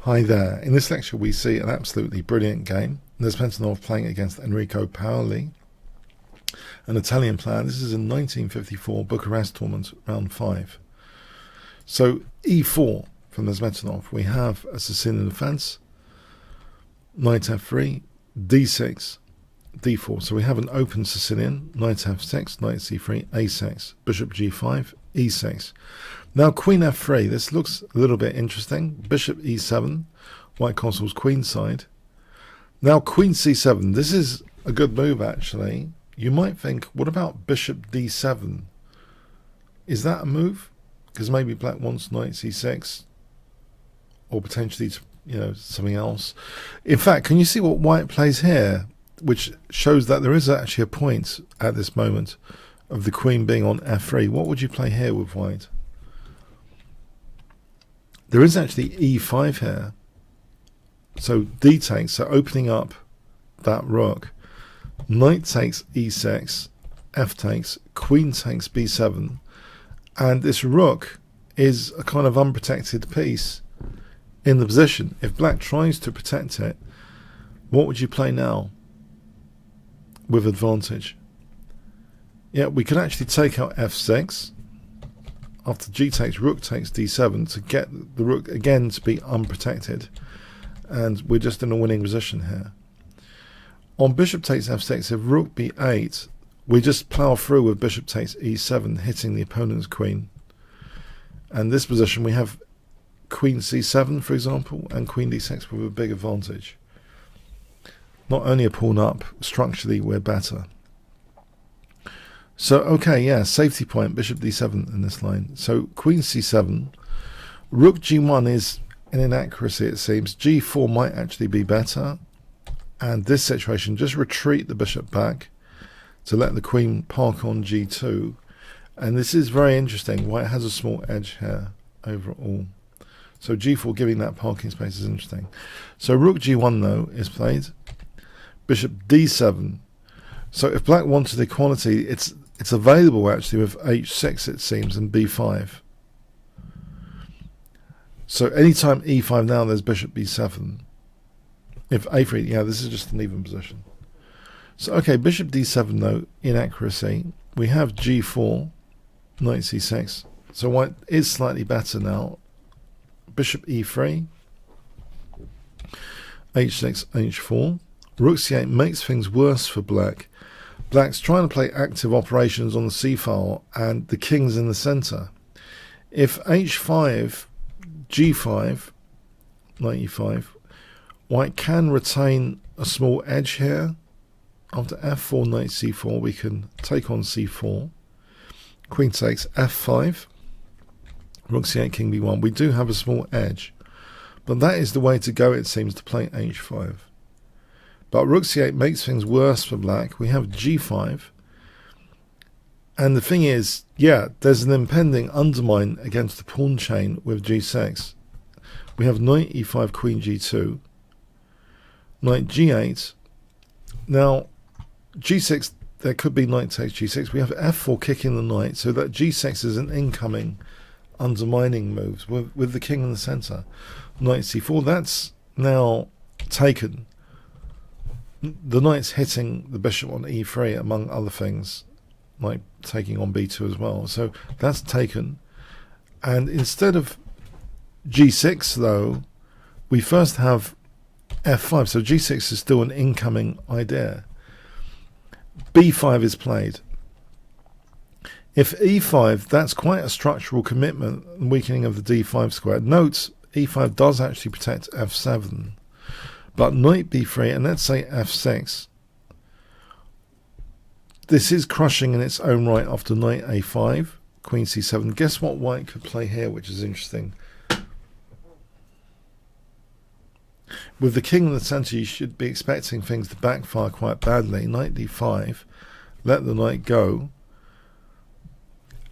Hi there. In this lecture we see an absolutely brilliant game. Nezhmetdinov playing against Enrico Paoli, an Italian player. This is a 1954 Bucharest tournament, round 5. So e4 from Nezhmetdinov. We have a Sicilian defense, knight f3, d6, d4. So we have an open Sicilian, knight f6, knight c3, a6, bishop g5, e6. Now queen f3, this looks a little bit interesting. Bishop e7, white castle's queenside. Now queen c7, this is a good move actually. You might think, what about bishop d7? Is that a move? Because maybe black wants knight c6, or potentially, something else. In fact, can you see what white plays here? Which shows that there is actually a point at this moment of the queen being on f3. What would you play here with white? There is actually e5 here. So d takes, so opening up that rook. Knight takes e6, f takes, queen takes b7. And this rook is a kind of unprotected piece in the position. If black tries to protect it, what would you play now with advantage? Yeah, we could actually take out f6. After g takes, rook takes d7 to get the rook again to be unprotected. And we're just in a winning position here. On bishop takes f6, if rook b8, we just plough through with bishop takes e7, hitting the opponent's queen. And this position we have queen c7, for example, and queen d6 with a big advantage. Not only a pawn up, structurally we're better. So, okay, yeah, safety point, bishop d7 in this line. So, queen c7, rook g1 is an inaccuracy, it seems. g4 might actually be better. And this situation, just retreat the bishop back to let the queen park on g2. And this is very interesting. White has a small edge here overall. So, g4 giving that parking space is interesting. So, rook g1, though, is played. Bishop d7. So, if black wanted equality, it's available actually with h6 it seems and b5. So anytime e5 now there's bishop b7. If a3, yeah, this is just an even position. So okay, bishop d7 though, inaccuracy. We have g4, knight c6. So white is slightly better now. Bishop e3, h6, h4. Rook c8 makes things worse for black. Black's trying to play active operations on the c-file and the king's in the centre. If h5, g5, knight e5, white can retain a small edge here. After f4, knight c4, we can take on c4. Queen takes f5, rook c8, king b1. We do have a small edge, but that is the way to go, it seems, to play h5. But rook c8 makes things worse for black. We have g5. And the thing is, yeah, there's an impending undermine against the pawn chain with g6. We have knight e5, queen g2. Knight g8. Now, g6, there could be knight takes g6. We have f4 kicking the knight, so that g6 is an incoming undermining move with the king in the centre. Knight c4, that's now taken. The knight's hitting the bishop on e3, among other things, like taking on b2 as well. So that's taken. And instead of g6, though, we first have f5. So g6 is still an incoming idea. b5 is played. If e5, that's quite a structural commitment and weakening of the d5 square. Note, e5 does actually protect f7. But knight b3, and let's say f6. This is crushing in its own right after knight a5, queen c7. Guess what white could play here, which is interesting. With the king in the centre, you should be expecting things to backfire quite badly. Knight d5, let the knight go.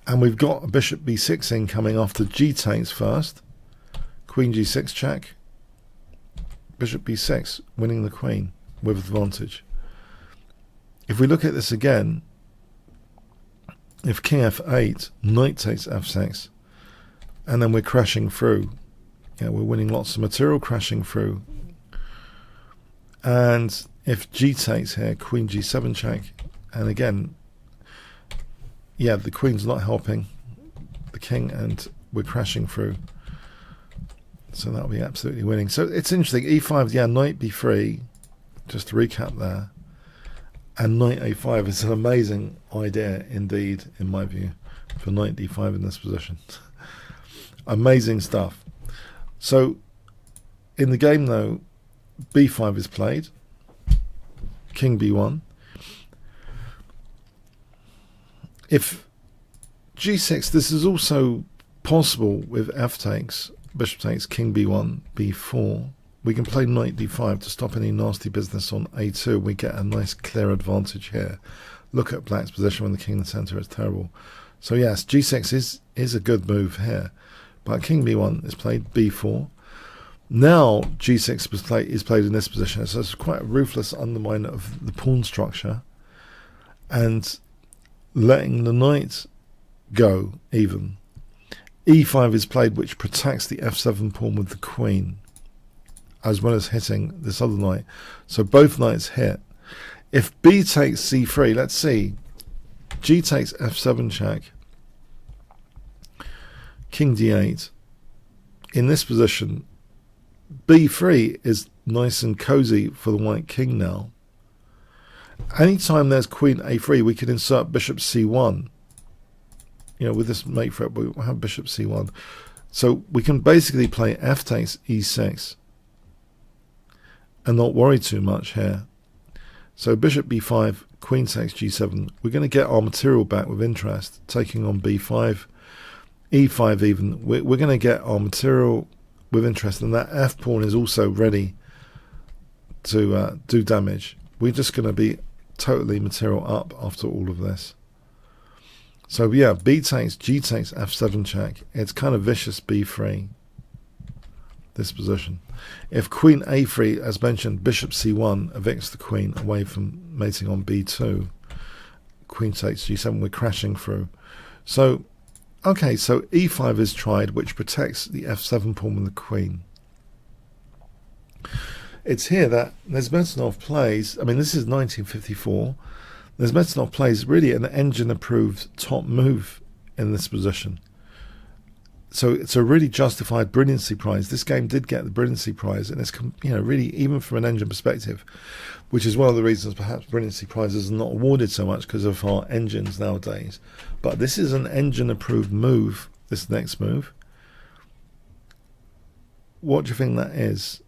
And we've got a bishop b6 incoming after g takes first. Queen g6 check. Bishop b6, winning the queen with advantage. If we look at this again, if king f8, knight takes f6, and then we're crashing through. Yeah, we're winning lots of material crashing through. And if G takes here, Queen G7 check, and again, yeah, the Queen's not helping the King, and we're crashing through. So that'll be absolutely winning. So it's interesting. E5, yeah, Knight B3, just to recap there, and Knight A5 is an amazing idea indeed, in my view, for Knight D5 in this position. Amazing stuff. So in the game, though, B5 is played, King B1. If G6, this is also possible with F takes, Bishop takes, King B1, B4. We can play Knight D5 to stop any nasty business on A2. We get a nice clear advantage here. Look at Black's position when the King in the centre is terrible. So yes, G6 is a good move here. But King B1 is played, B4. Now G6 is played in this position. So it's quite a ruthless undermine of the pawn structure. And letting the knight go even. E5 is played, which protects the F7 pawn with the Queen, as well as hitting this other knight. So both knights hit. If B takes C3, let's see. G takes F7 check. King D8. In this position, B3 is nice and cozy for the white king now. Anytime there's Queen A3, we can insert Bishop C1. You know, with this mate threat, we have Bishop C1. So we can basically play F takes E6 and not worry too much here. So Bishop B5, Queen takes G7. We're going to get our material back with interest, taking on B5, E5 even. We're going to get our material with interest, and that F pawn is also ready to do damage. We're just going to be totally material up after all of this. So yeah, B takes, G takes, F7 check. It's kind of vicious B3, this position. If Queen A3, as mentioned, Bishop C1 evicts the Queen away from mating on B2. Queen takes G7, we're crashing through. So, okay, so E5 is tried, which protects the F7 pawn with the Queen. It's here that Nezhmetdinov plays, I mean, this is 1954. Nezhmetdinov plays really an engine-approved top move in this position. So it's a really justified Brilliancy prize. This game did get the Brilliancy prize, and it's, you know, really, even from an engine perspective, which is one of the reasons perhaps Brilliancy prizes are not awarded so much because of our engines nowadays. But this is an engine-approved move, this next move. What do you think that is?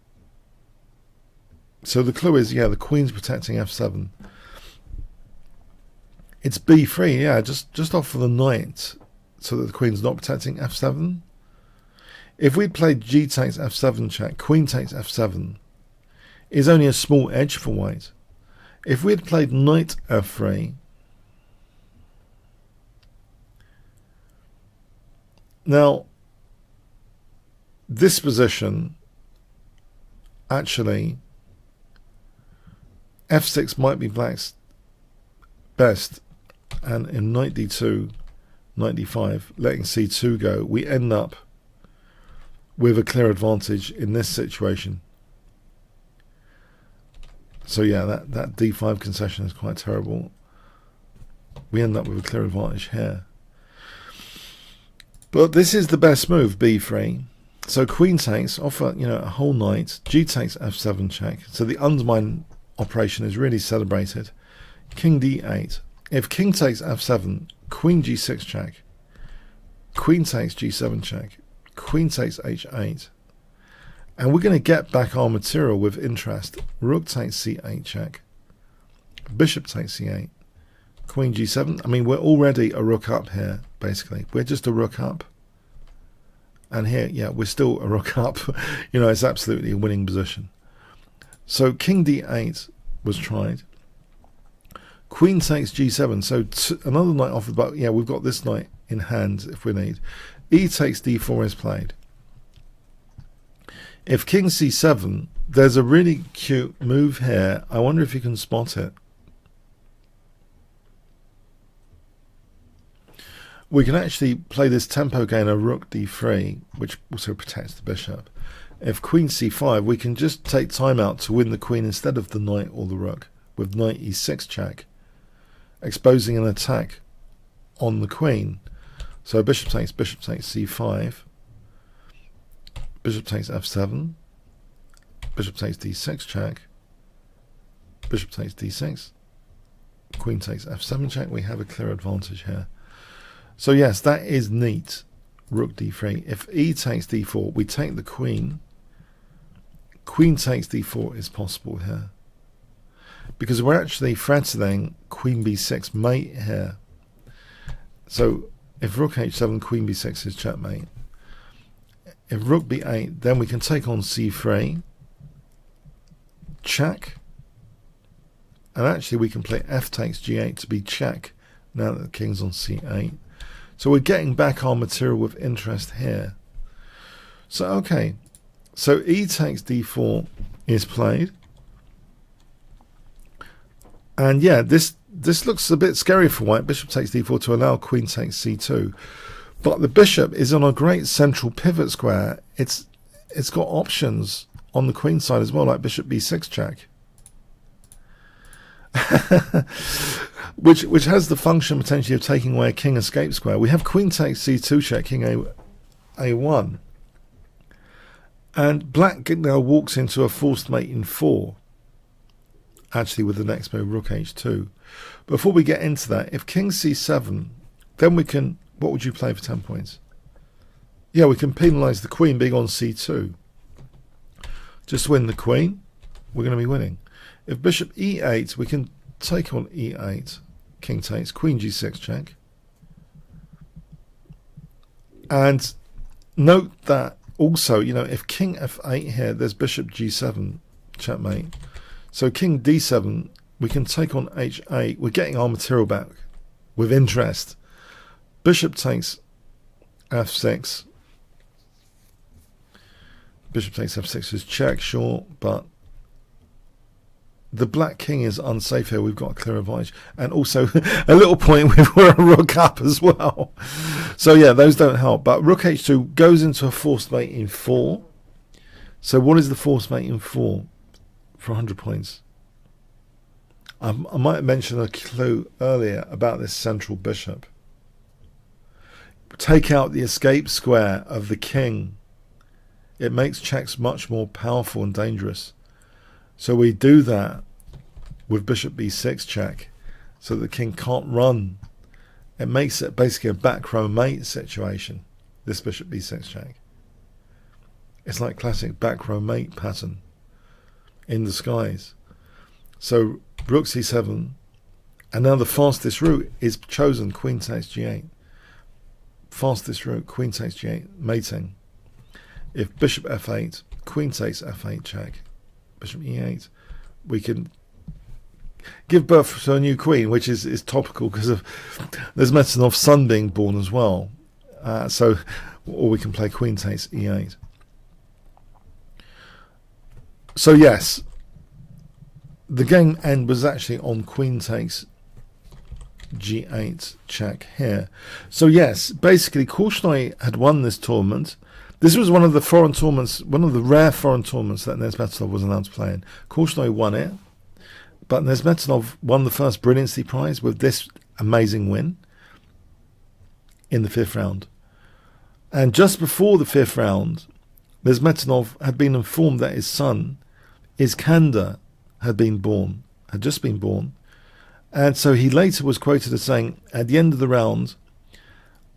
So the clue is, yeah, the Queen's protecting F7. It's B3, yeah, just off for the knight, so that the Queen's not protecting F7. If we'd played G takes F7 check, Queen takes F7, is only a small edge for white. If we had played Knight F3, now this position, actually, F6 might be Black's best, and in Knight D2, Knight D5, letting C2 go, we end up with a clear advantage in this situation. So yeah, that D5 concession is quite terrible. We end up with a clear advantage here. But this is the best move, B3. So Queen takes, offer, you know, a whole knight. G takes F7 check. So the undermine operation is really celebrated. King D8. If King takes F7, Queen G6 check. Queen takes G7 check. Queen takes H8. And we're going to get back our material with interest. Rook takes C8 check. Bishop takes C8. Queen G7. I mean, we're already a rook up here, basically. We're just a rook up. And here, yeah, we're still a rook up. You know, it's absolutely a winning position. So King D8 was tried. Queen takes G7. So another knight offered, but yeah, we've got this knight in hand if we need. E takes D4 is played. If King C7, there's a really cute move here. I wonder if you can spot it. we can actually play this tempo gainer rook d3, which also protects the bishop. If queen c5, we can just take time out to win the queen instead of the knight or the rook with knight e6 check, exposing an attack on the queen. So bishop takes c5, bishop takes f7, bishop takes d6 check, bishop takes d6, queen takes f7 check. We have a clear advantage here. So yes, that is neat. Rook d3. If e takes d4, we take the queen. Queen takes d4 is possible here, because we're actually threatening queen b6 mate here. So if rook h7, queen b6 is checkmate. If rook b8, then we can take on c3, check, and actually we can play f takes g8 to be check now that the king's on c8. So we're getting back our material with interest here. So okay, so e takes d4 is played, and yeah, this looks a bit scary for white. Bishop takes d4 to allow queen takes c2, but the bishop is on a great central pivot square. It's got options on the queen side as well, like bishop b6 check, which has the function potentially of taking away a king escape square. We have queen takes c2 check, king a1, and black now walks into a forced mate in 4, actually with the next move rook h2. Before we get into that, if king c7, then we can, what would you play for 10 points? Yeah, we can penalise the queen being on c2. Just win the queen, we're going to be winning. If bishop e8, we can take on e8, king takes, queen g6 check. And note that also, you know, if king f8 here, there's bishop g7 checkmate. So king d7, we can take on h8. We're getting our material back with interest. Bishop takes f6. Bishop takes f6 is check, sure, but the black king is unsafe here. We've got a clear advantage. And also a little point with a rook up as well. So yeah, those don't help. But rook h2 goes into a forced mate in 4. So what is the forced mate in 4 for 100 points? I might have mentioned a clue earlier about this central bishop. Take out the escape square of the king. It makes checks much more powerful and dangerous. So we do that with bishop b6 check, so the king can't run. It makes it basically a back row mate situation, this bishop b6 check. It's like classic back row mate pattern in disguise. So rook c7, and now the fastest route is chosen, queen takes g8. Fastest route, queen takes g8, mating. If bishop f8, queen takes f8 check, bishop e8, we can give birth to a new queen, which is topical because of there's Nezhmetdinov's son being born as well. Or we can play queen takes e8. So yes, the game end was actually on queen takes g8 check here. So yes, basically Korchnoi had won this tournament. This was one of the foreign tournaments, one of the rare foreign tournaments that Nezhmetdinov was allowed to play in. Korchnoi won it, but Nezhmetdinov won the first Brilliancy prize with this amazing win in the 5th round. And just before the 5th round, Nezhmetdinov had been informed that his son, Iskander, had just been born. And so he later was quoted as saying, at the end of the round,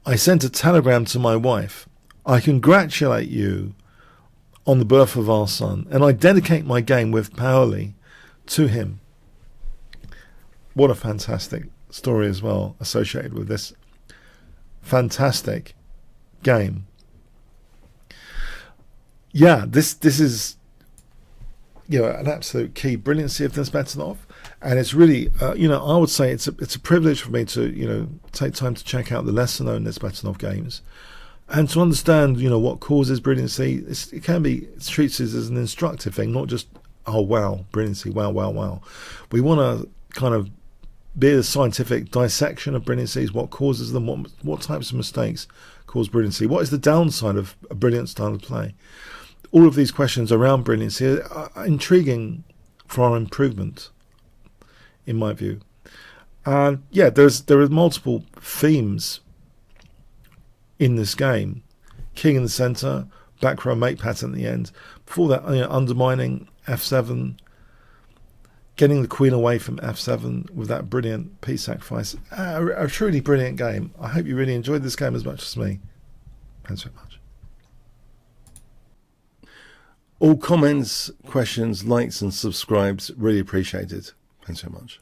I sent a telegram to my wife. I congratulate you on the birth of our son, and I dedicate my game with Paoli to him. What a fantastic story as well associated with this fantastic game. Yeah, this is, you know, an absolute key brilliancy of Nezhmetdinov, and it's really, you know, I would say it's a privilege for me to, you know, take time to check out the lesser known Nezhmetdinov games. And to understand, you know, what causes brilliancy, it can be treated as an instructive thing, not just, oh, wow, brilliancy, wow, wow, wow. We want to kind of be a scientific dissection of brilliancies, what causes them, what types of mistakes cause brilliancy, what is the downside of a brilliant style of play. All of these questions around brilliancy are intriguing for our improvement, in my view. And yeah, there are multiple themes in this game. King in the centre, back row mate pattern at the end. Before that, undermining f7, getting the queen away from f7 with that brilliant piece sacrifice. A truly brilliant game. I hope you really enjoyed this game as much as me. Thanks very much. All comments, questions, likes and subscribes really appreciated. Thanks so much.